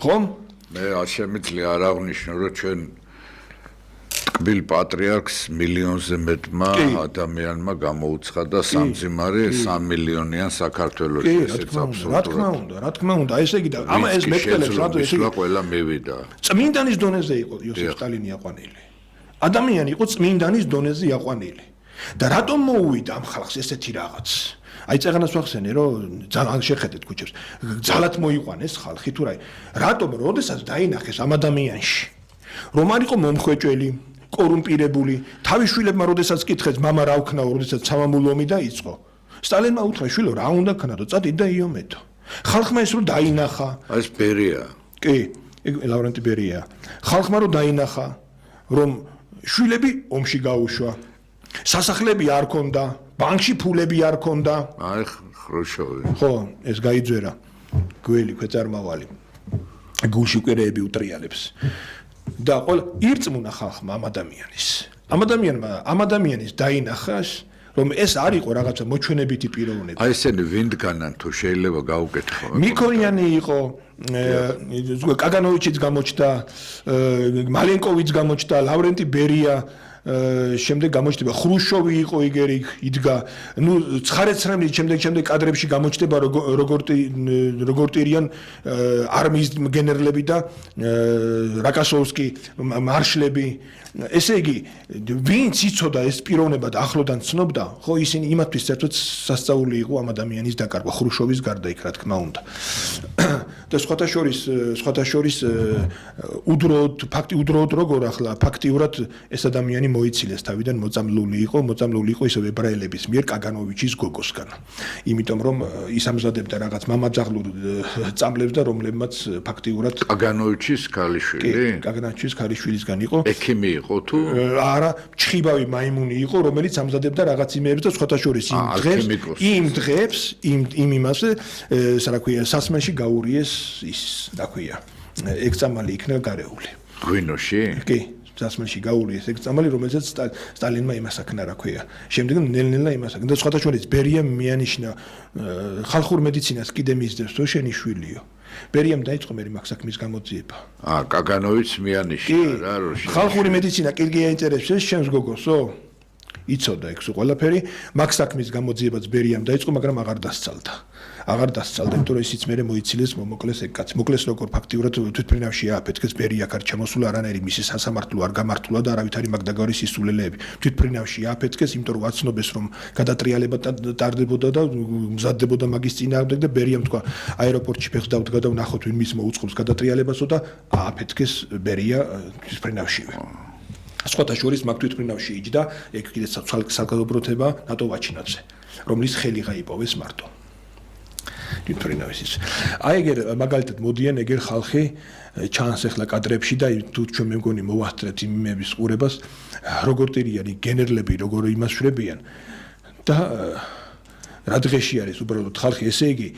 ხომ? მე არ შემიძლია არ აღვნიშნო, რომ ჩვენ ტკბილ პატრიარქს მილიონზე მეტმა ადამიანმა გამოუცხადა სამძიმარე 3 მილიონიან საქართველოში. ესეც აბსოლუტურად. რა თქმა უნდა, ესე იგი და ამა ეს მეტყველებს რატო ესე იგი ყველა მივიდა. წმინდანის დონეზე იყო იოსებ სტალინი აყვანილი. ადამიანი იყო წმინდანის დონეზე აყვანილი. და რატომ მოუვიდა ამ ხალხს ესეთი რაღაც? აი წეგანას ვახსენე, რომ ძალიან შეხედეთ ქუჩებს. ძალად მოიყვანეს ხალხი თუ რა. რატომ როდესაც დაინახეს ამ ადამიანში, რომ არ იყო მომხვეჭელი, კორუმპირებული, თავის შვილებმა როდესაც კითხეს, მამა რა ვქნაო, როდესაც სამამულო ომი დაიწყო. სტალინმა უთხრა, შვილო, რა უნდა ქნადო, წადი და იომეთო. ხალხმა ეს რომ დაინახა. ეს ბერია. კი, ლავრენტი ბერია. ხალხმა რომ დაინახა, რომ შვილები ომში გაუშვა. სასახლები არ ქონდა, ბანკში ფულები არ ქონდა. აი ხრუშოვი. ხო, ეს გაიძვერა. გველი ქვეწარმავალი. გულში კვირეები უტრიალებს. და ყველა ირწმუნა ხალხმა ამ ადამიანის დაინახას, რომ ეს არ იყო რაღაცა მოჩვენებითი პიროვნება. აი ესენი ვინდგანან თუ შეიძლება გაუკეთო. მიქონიანი იყო, კაგანოვიჩიც გამოჩნდა, მალენკოვიც გამოჩნდა, ლავრენტი ბერია შემდეგ გამოჩნდება ხრუშოვი იყო იგერი იდგა ნუ ცხარეცრემლის შემდეგ კადრებში გამოჩნდება როგორ ტირიან არმიის გენერლები და რაკასოვსკი მარშლები ესე იგი ვინც იცოდა ეს პიროვნება და ახლოდან ცნობდა ხო ისინი იმათთვის საერთოდ სასწაული იყო ამ ადამიანის დაკარგვა ხრუშოვის გარდა იქ რა თქმა უნდა და სხვათა შორის უდროოდ როგორ ახლა ფაქტიურად ეს ადამიანი მოიცილეს თავიდან მოწამლული იყო ისევ ებრაელების მიერ კაგანოვიჩის გოგოსგან იმიტომ რომ ის ამზადებდა რაღაც მამაძაღლურ წამლებს და რომლებმაც ფაქტიურად კაგანოვიჩის ქალიშვილისგან იყო ექიმი იყო თუ არა ჩხიბავი მაიმუნი იყო რომელიც ამზადებდა რაღაც იმეებს და სხვათა შორის იმ დღეს იმასე რა ქვია სასმელში გაურიეს ის რა ქვია ექსამალი იქნა გარეული გვინოში კი სასმელში გაურიეს ექსამალი რომელსაც სტალინმა იმასაკნა რა ქვია შემდეგ ნელ-ნელა იმასაკნა და სხვათა შორის ბერიამ მიანიშნა ხალხურ მედიცინას კიდე მისდევს თუ შენი შვილიო ბერიამ დაიწყო მე მაგ საქმის გამოძიება კაგანოვიც მიანიშნა რა რომ ხალხური მედიცინა კიდე აინტერესებს ეს შენს გოგოსო იცოდა ეგ ყველაფერი მაგ საქმის გამოძიებაც ბერიამ დაიწყო მაგრამ აღარ დასწალდა იმიტომ რომ ისიც მე მოიცილეს მოკლეს ეგ კაც მოკლეს როგორ ფაქტიურად თვითფრინავში ააფეთქეს ბერია კარ ჩამოსულა არანაირი მისი სასამართლო არ გამართულა და არავითარი მაგდაგარის ისულელეები თვითფრინავში ააფეთქეს იმიტომ რომ აცნობეს რომ გადატრიალება ტარდებოდა და მზადდებოდა მაგის წინააღმდეგ და ბერიამ თქვა აეროპორტში ფეხს დავდგა და ვნახოთ ვინ მის მოუწყობს გადატრიალებასო და ააფეთქეს ბერია თვითფრინავშივე სხვათა შორის მაგ თვითფრინავში იჯდა ეგ კიდე საგალობროთება ნატო ვაჩინაძე რომლის ხელი გაიპოვეს მარტო თვითფრინავის აი ეგერ მაგალითად მოდიან ეგერ ხალხი ჩანს ახლა კადრებში და თუ ჩვენ მე მგონი მოვასწრეთ იმების ყურებას როგორ ტირიანი გენერლები როგორ იმასშრებიან და რა დღეში არის უბრალოდ ხალხი ესე იგი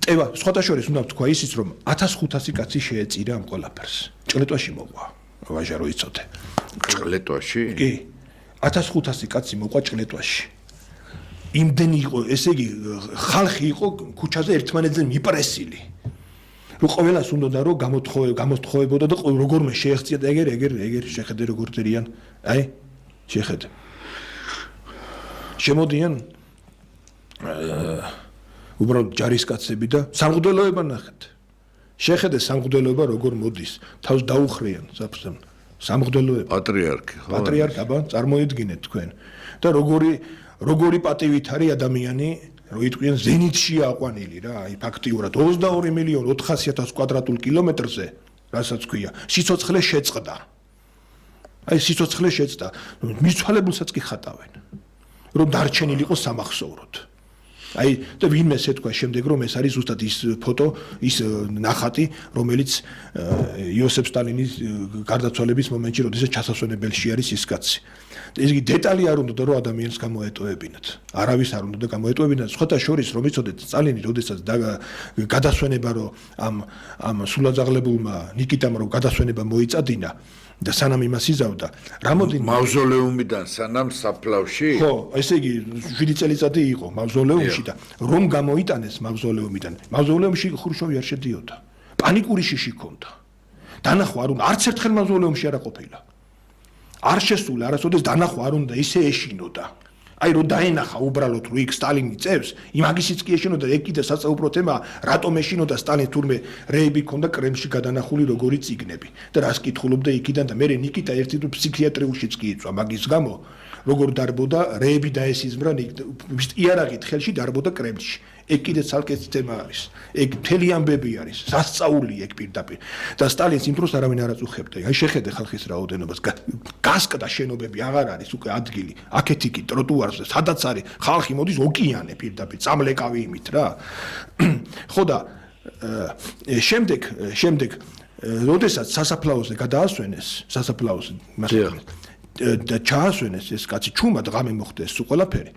ტევა სხვათა შორის უნდა თქვა ისიც რომ 1500 კაცი შეეწირა ამ ყველაფერს ჭლეტვაში მოყვა ვაჟარო იცოდე ჭლეტვაში კი 1500 კაცი მოყვა ჭლეტვაში იმდენი იყო ესე იგი ხალხი იყო ქუჩაზე ერთმანეთზე მიპრესილი რომ ყველას უნდა რომ გამოთხოვებოდა და როგორმე შეეხწია და ეგერ შეხედე როგორ წერიან აი შეხედე შემოდიან უბრალოდ ჯარისკაცები და სამღვდელოება ნახეთ შეხედე სამღვდელოება როგორ მოდის თავს დაუხრიან სამღვდელოები. პატრიარქი, ხო? პატრიარქი, აბა, წარმოედგინეთ თქვენ. და როგორი პატივით არის ადამიანი, რომ იტყვიან ზენიტში აყვანილი რა, აი ფაქტიურად 22,400,000 კვადრატულ კილომეტრზე, რასაც ქვია, სიცოცხლე შეწყდა. აი სიცოცხლე შეწყდა, მიცვალებულსაც კი ხატავენ. რომ დარჩენილი იყო სამახსოვროდ. აი და ვინმე ეთქვა შემდეგ რომ ეს არის ზუსტად ის ფოტო, ის ნახატი, რომელიც იოსებ სტალინის გარდაცვალების მომენტში, როდესაც ჩასასვენებელში არის ის კაცი. ეს იგი დეტალი არ უნდა რომ ადამიანს გამოეტოვებინათ. არავის არ უნდა გამოეტოვებინათ. სხვათა შორის რომ იცოდეთ სტალინი როდესაც გადასვენება რომ ამ სულაძაღლებულმა ნიკიტამ რომ გადასვენება მოიწადინა და სანამ იმას იზავდა, რამოდენიმე მავზოლეუმიდან სანამ საფლავში? ხო, ესე იგი 7 წელიწადი იყო მავზოლეუმში და რომ გამოიტანეს მავზოლეუმიდან, მავზოლეუმში ხრუშოვი არ შედიოდა. პანიკური შიში ჰქონდა. დანახვა არ უნდა, არც ერთხელ მავზოლეუმში არ აყოფილა. არ შესულა, არასოდეს დანახვა არ უნდა, ისე ეშინოდა. აი რომ დაენახა უბრალოდ რომ იქ სტალინი წევს, იმაგისიც კი ეშინოდა, ეგ კიდე საწაუბრო თემაა, რატომ ეშინოდა სტალინი თურმე რეები ჰქონდა კრემლში გადანახული როგორი წიგნები და რას კითხულობდა იქიდან და მე ნიკიტა ერთი თუ ფსიქიატრიულშიც კი იწვა მაგის გამო, როგორ დარბოდა რეები დაესიზმრა იარაღით ხელში დარბოდა კრემლში. ეგ კიდე ცალკე თემა არის. ეგ მთელი ამბები არის. სასწაული ეგ პირდაპირ. და სტალინს იმ დროს არავინ არ აწუხებდა. აი შეხედე ხალხის რაოდენობას. გასკდა შენობები აღარ არის უკვე ადგილი. აქეთ იქ ტროტუარზე, სადაც არის ხალხი მოდის ოკეანე პირდაპირ. წამლეკავი იმით რა. ხო და შემდეგ როდესაც სასაფლაოზე გადაასვენეს, სასაფლაოზე და ჩაასვენეს ეს კაცი ჩუმად ღამე მოხდა ეს ყველაფერი.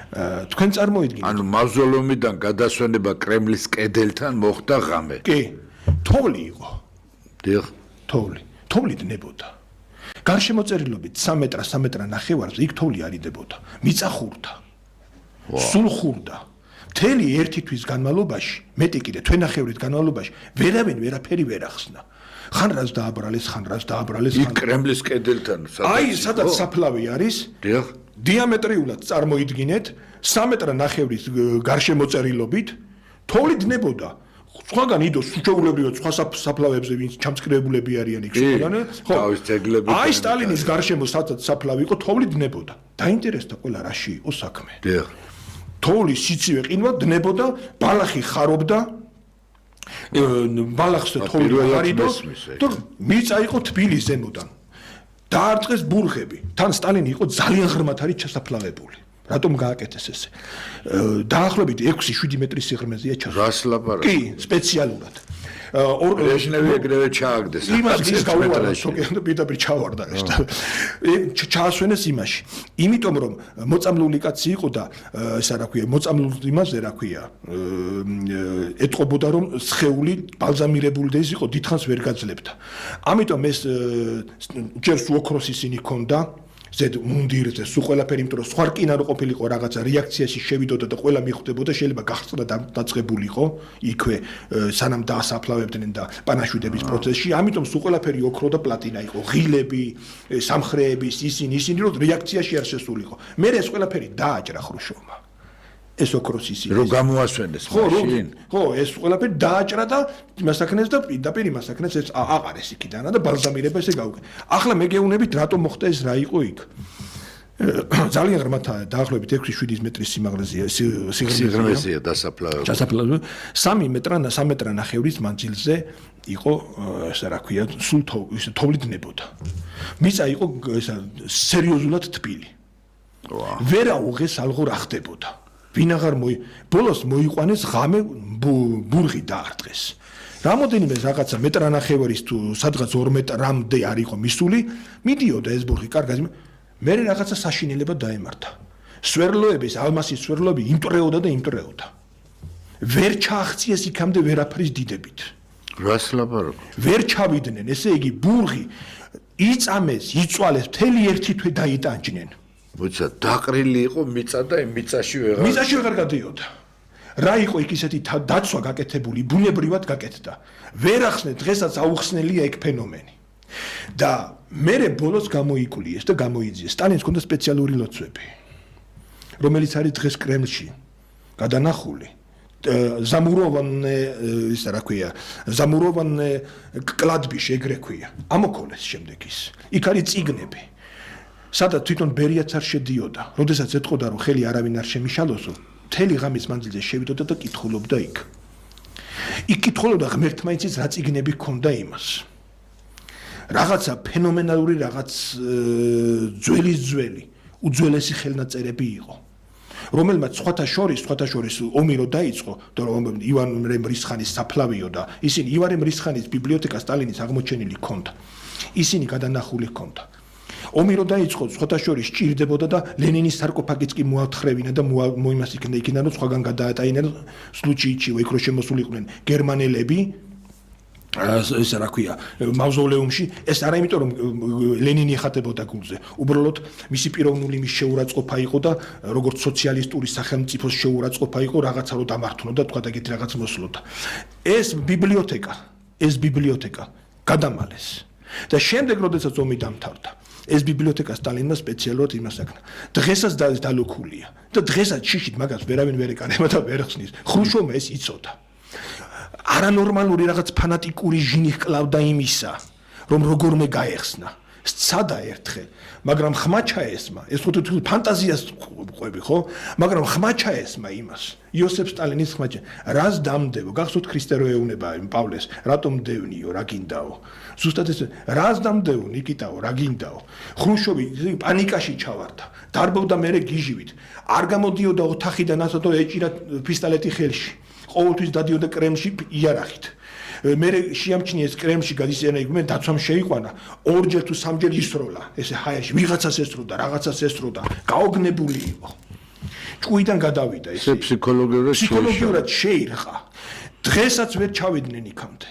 თქვენ წარმოიდგინეთ. ანუ მავზოლეუმიდან გადასვენება კრემლის კედელთან მოხდა ღამე. კი, თოვლი იყო. დიახ. თოვლი დებოდა. გარშემოწერილობით 3 მეტრა ნახევარზე იქ თოვლი არიდებოდა. მიწა ხურდა. სულ ხურდა. მთელი ერთი თვის განმავლობაში, მეტი კიდე თვენახევრით განმავლობაში, ვერავინ ვერაფერი ვერ ახსნა. ხან რას დააბრალეს, იქ კრემლის კედელთან. აი, სადაც საფლავი არის. დიახ. დიამეტრიულად წარმოიდგინეთ 3 მეტრა ნახევრის გარშემოწერილობით თოვლი დებოდა. სხვაგან იდოს უჩვეულებრივად სხვა საფლავებზე ვინც ჩამწკრივებულები არიან იქ სხვაგან. თავის ძეგლები. აი სტალინის გარშემო სადაც საფლავი იყო თოვლი დებოდა. დაინტერესდა ყველა რაში იყო საქმე. დიახ. თოვლი სიცივე ყინვა დებოდა, ბალახი ხარობდა. ბალახს თოვლი არიდო. და მიწა იყო თბილი ზემოდან. დაარტყეს ბურღები. თან სტალინი იყო ძალიან ღრმად არის ჩასაფლავებული. რატომ გააკეთეს ესე? დაახლოებით 6-7 მეტრის სიღრმეზეა ჩასული. რას ლაპარაკობ? კი, სპეციალურად. რეჟნევი ეგრევე ჩააგდეს. იმას გავუვარდა, თქო, პირდაპირ ჩავარდა ეს. ჩაასვენეს იმაში. იმიტომ რომ მოწამლული კაცი იყო და ესა რა ქვია, მოწამლულ იმაზე რა ქვია, ეთყობოდა რომ სხეული ბალზამირებული და ის იყო დიდხანს ვერ გაძლებდა. ამიტომ ეს ჯერ უოქროს ისინი ქონდა ზედ მუნდირზე სულ ყველაფერი, იმიტომ რომ სხვა რკინა რო ყოფილიყო რაღაცა რეაქციაში შევიდოდა და ყველა მიხვდებოდა, შეიძლება გახსნა დაწყებულიყო იქვე სანამ დაასაფლავებდნენ და პანაშვიდების პროცესში, ამიტომ სულ ყველაფერი ოქრო და პლატინა იყო, ღილები, სამხრეების, ისინი რომ რეაქციაში არ შესულიყო. მე ეს ყველაფერი დააჭრა ხრუშოვმა. ეს ოქროს ისინი. რომ გამოასვენეს მაშინ. ხო, ეს ყველაფერი დააჭრა და იმასაკნეს და პირდაპირ იმასაკნეს ეს აყარეს იქიდან და ბალზამირება ესე გავუკე. ახლა მე გეუბნებით რატომ მოხდა ეს რა იყო იქ. ძალიან ღრმად დაახლოებით 6-7 მეტრის სიღრმეზეა დასაფლავებული. ჩასაფლავებული 3 მეტრა ნახევრის მანძილზე იყო ესა რა ქვია, სულ თოვლი დებოდა. მიწა იყო ესა სერიოზულად თბილი. ვერაუღეს ალღო რა ხდებოდა. ვინ აღარ ბოლოს მოიყვანეს ღამე ბურღი დაარტყეს. რამოდენიმე რაღაცა მეტრანახევრის თუ სადღაც 2 მეტრამდე არ იყო მისული, მიდიოდა ეს ბურღი კარგად. მე რაღაცა საშინელება დაემართა. სვერლოების, ალმასის სვერლოები იმტრეოდა და იმტრეოდა. ვერ ჩააღწიეს იქამდე ვერაფრის დიდებით. რას ლაპარაკობ? ვერ ჩავიდნენ, ესე იგი ბურღი იწამეს, იწვალეს, მთელი ერთი თვე დაიტანჯნენ. მოიცა დაყრილი იყო მიწა და იმ მიწაში ვეღარ გადიოდა. რა იყო იქ ისეთი დაცვა გაკეთებული, ბუნებრივად გაკეთდა. ვერ ახსნეთ, დღესაც აუხსნელია ეგ ფენომენი. და მე ბოლოს გამოიკულიეს და გამოიძიეს. სტალინს ჰქონდა სპეციალური ლოცვები, რომელიც არის დღეს კრემლში გადანახული ზამუროვანე კლადბიში ეგრე ქვია. ამოქოლეს შემდეგ ის. იქ არის წიგნები. სადაც თვითონ ბერიაც არ შედიოდა. როდესაც ეთყოდა რომ ხელი არავინ არ შემიშალოსო, მთელი ღამის მანძილზე შევიდოდა და კითხულობდა იქ. იქ კითხულობდა ღმერთმაიცის რა წიგნები ჰქონდა იმას. რაღაცა ფენომენალური რაღაც ძველი უძველესი ხელნაწერები იყო. რომელმაც სხვათა შორის ომი რო დაიწყო და რომ ივან რემრისხანის საფლავიო და ისინი ივან რემრისხანის ბიბლიოთეკა სტალინის აღმოჩენილი ჰქონდა. ისინი გადანახული ჰქონდა. ომი რო დაიწყო სხვათა შორის ჭირდებოდა და ლენინის სარკოფაგიც კი მოათხრევინა და მოიმასიქნა იქიდან რომ სხვაგან გადაატაინენ სლუჩიჩი იქ რო შემოსულიყვნენ გერმანელები ეს რა ქვია მავზოლეუმში ეს არა იმიტომ რომ ლენინი ეხატებოდა გულზე უბრალოდ მისი პიროვნული მის შეურაცხყოფა იყო და როგორც სოციალისტური სახელმწიფოს შეურაცხყოფა იყო რაღაცა რო დამართნოდა თქვა და ეგეთი რაღაც მოსულოდა ეს ბიბლიოთეკა გადამალეს და შემდეგ როდესაც ომი დამთავრდა ეს ბიბლიოთეკა სტალინმა სპეციალურად იმას აკნა დღესაც დალუქულია და დღესაც შიშით მაგას ვერავინ ვერ ეკარება და ვერ ხსნის ხრუშოვმა ეს იცოდა არანორმალური რაღაც ფანატიკური ჟინი ჰკლავდა იმისა, რომ როგორმე გაეხსნა. სცადა ერთხელ, მაგრამ ხმა ჩაესმა, ეს ხო თუ ფანტაზიას ყვები, ხო? მაგრამ ხმა ჩაესმა იმას. იოსებ სტალინის ხმა რას დამდევო? გახსოვთ ქრისტე რო ეუნება პავლეს, რატომ დევნიო, რა გინდაო? ზუსტად ეს რას დამდევო, ნიკიტაო, რა გინდაო? ხრუშოვი პანიკაში ჩავარდა. დარბობდა მერე გიჟივით. არ გამოდიოდა ოთახიდან ასეთო ეჭირა პისტოლეტი ხელში. ყოველთვის დადიოდა კრემლში იარაღით. მე შეამჩნიეს კრემლში გადისენა იქ მე დაცვამ შეიყვანა ორჯერ თუ სამჯერ ისროლა ესე ჰაერში ვიღაცას ესროდა რაღაცას ესროდა გაოგნებული იყო ჭუიდან გადავიდა ესე ფსიქოლოგიურად შეირყა დღესაც ვერ ჩავიდნენ იქამდე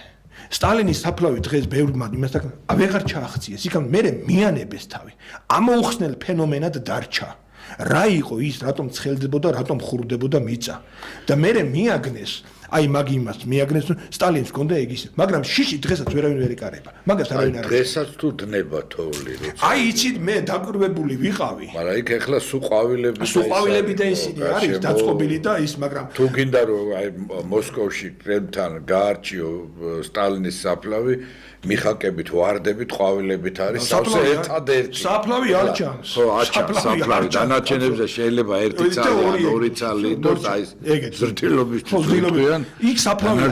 სტალინის საფლავი დღეს ბევრმა იმასთან აღარ ჩააღწიეს იქამდე მე მიანებეს თავი ამოუხსნელ ფენომენად დარჩა რა იყო ის რატომ ცხელდებოდა რატომ ხურდებოდა მიწა და მე მიაგნეს აი მაგ იმას მიაგნეს სტალინს გონდა ეგ ისე მაგრამ შიში დღესაც ვერავინ ვერ ეკარება მაგას არავინ არ დღესაც თუ დნება თოვლი აი იცით მე დაკვირვებული ვიყავი მაგრამ იქ ეხლა სულ ყვავილები და ისინი არის დაწყობილი და ის მაგრამ თუ გინდა რომ აი მოსკოვში კრემლთან გაარჩიო სტალინის საფლავი მიხაკებით ვარდებით ყვავილებით არის სავსე ერთადერთი საფლავი არ ჩანს ხო საფლავი დანარჩენებზე შეიძლება ერთი ცალი ან ორი ცალი და აი ზრდილობისთვის ვიტყვიან იქ საფლავი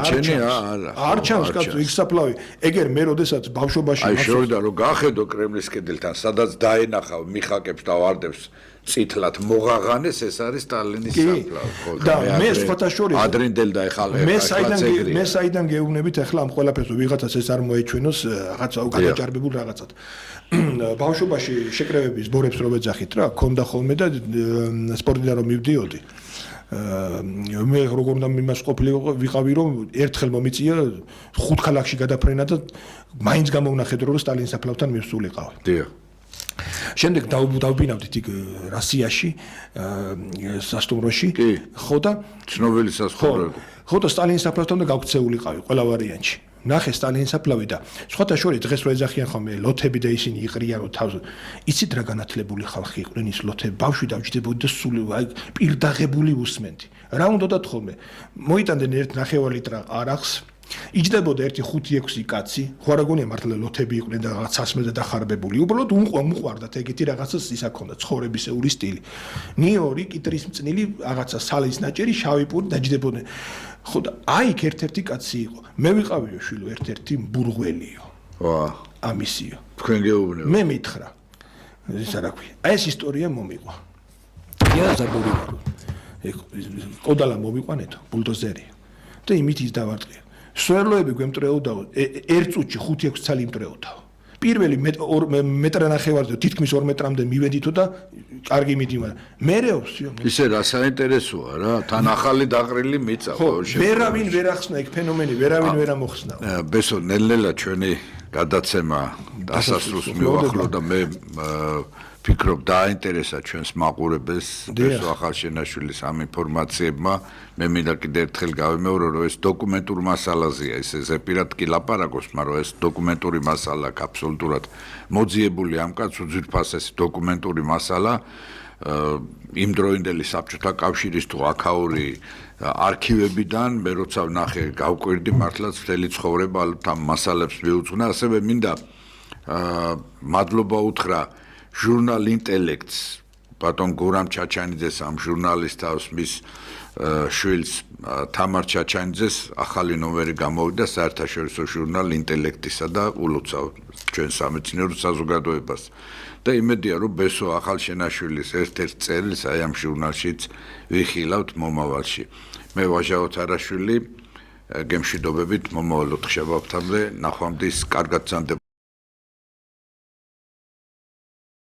არ ჩანს კაცო იქ საფლავი ეგერ მე როდესაც ბავშვობაში აი შევიდა რომ გახედო კრემლის კედელთან სადაც დაენახავ მიხაკებს და ვარდებს წითლად მოღაღანეს ეს არის სტალინის საფლავი ხო და მე სხვათა შორის ადრინდელ და ეხლა მე საიდან გეუბნებით ეხლა ამ ყველაფერს ვიღაცას ეს არ მოეჩვენოს რაღაცა გადაჭარბებულ რაღაცად ბავშვობაში შეკრებების ბორებს რო ვეძახით რა ქონდა ხოლმე და სპორტიდან რომ მივდიოდი მე როგორ უნდა იმას ვიყავი რომ ერთხელ მომიწია 5 ქალაქში გადაფრენა და მაინც გამოვნახეთ რომ სტალინის საფლავთან მივსულიყავი დიახ შემდეგ დავბინავდით იქ რუსიაში სასტუმროში ხო და ცნობილი სასტუმრო ხო და სტალინის საფლავთან და გავქცეულიყავი ყველა ვარიანტში ნახე სტალინის საფლავი და სხვათა შორის დღეს რო ეძახიან ხოლმე ლოთები და ისინი იყრიან რომ თავს იცით რა განათლებული ხალხი იყვნენ ის ლოთები ბავშვი დავჯდებოდი და სულ აი პირდაღებული უსმენდი რა უნდათ ხოლმე მოიტანდნენ 1.5 ლიტრა არახს იჯდებოდა 1-5-6 კაცი, ხო არ გონია მართლა ლოთები იყვნენ და რაღაც სასმელზე დახარბებული. უბრალოდ უყვარდათ ეგეთი რაღაცას ისა ქონდა ცხოვრებისეული სტილი. ნიორი, კიტრის მწნილი, რაღაცა სალის ნაჭერი, შავი პური დაჯდებოდნენ. ხო და აი ერთ-ერთი კაცი იყო. მე ვიყავიო შვილო ერთ-ერთი ბურღველიო. ვა, ამისიო. თქვენ გეუბნებო. მე მითხრა. ისა რა ქვია. აი ეს ისტორია მომიყვა. ია ზაბური ვარო. კოდალა მოვიყვანეთო, ბულდოზერი. და იმით ის დავარტყია. სვერლოები გვემტრეოდაო 1 წუთში 5-6 ცალი იმტრეოდაო. პირველი მეტრ ნახევარზე თითქმის 2 მეტრამდე მივედითო და კარგი მიდიმა. მერეოსიო. ისე რა საინტერესოა რა, თან ახალი დაყრილი მიწა ხო. ვერავინ ვერ ახსნა ეგ ფენომენი, ვერავინ ვერ ამოხსნა. ბესო ნელ-ნელა ჩვენი გადაცემა დასასრულს მივახლო და მე ფიქრობ დააინტერესა ჩვენს მაყურებელს ბესო ახალშენაშვილის ამ ინფორმაციებმა მე მინდა კიდევ ერთხელ გავიმეორო რომ ეს დოკუმენტურ მასალაზეა ეს ზეპირად კი ლაპარაკობს მაგრამ ეს დოკუმენტური მასალა აბსოლუტურად მოძიებული ამ კაცს უძვირფასესი დოკუმენტური მასალა იმ დროინდელი საბჭოთა კავშირის თუ აქაური არქივებიდან მე როცა ვნახე გავკვირდი მართლაც მთელი ცხოვრება ალბათ ამ მასალებს მიუძღვნა ასევე მინდა მადლობა უთხრა ჟურნალ ინტელექტს ბატონ გურამ ჩაჩანიძეს ამ ჟურნალის თავს მის შვილს თამარ ჩაჩანიძეს ახალი ნომერი გამოვიდა საერთაშორისო ჟურნალ ინტელექტისა და ულოცავ ჩვენ სამეცნიერო საზოგადოებას და იმედია რომ ბესო ახალშენაშვილის ერთ-ერთ წერილს აი ამ ჟურნალშიც ვიხილავთ მომავალში მე ვაჟა ოთარაშვილი გემშვიდობებით მომავალ ოთხშაბათამდე ნახვამდის კარგად გრძანდება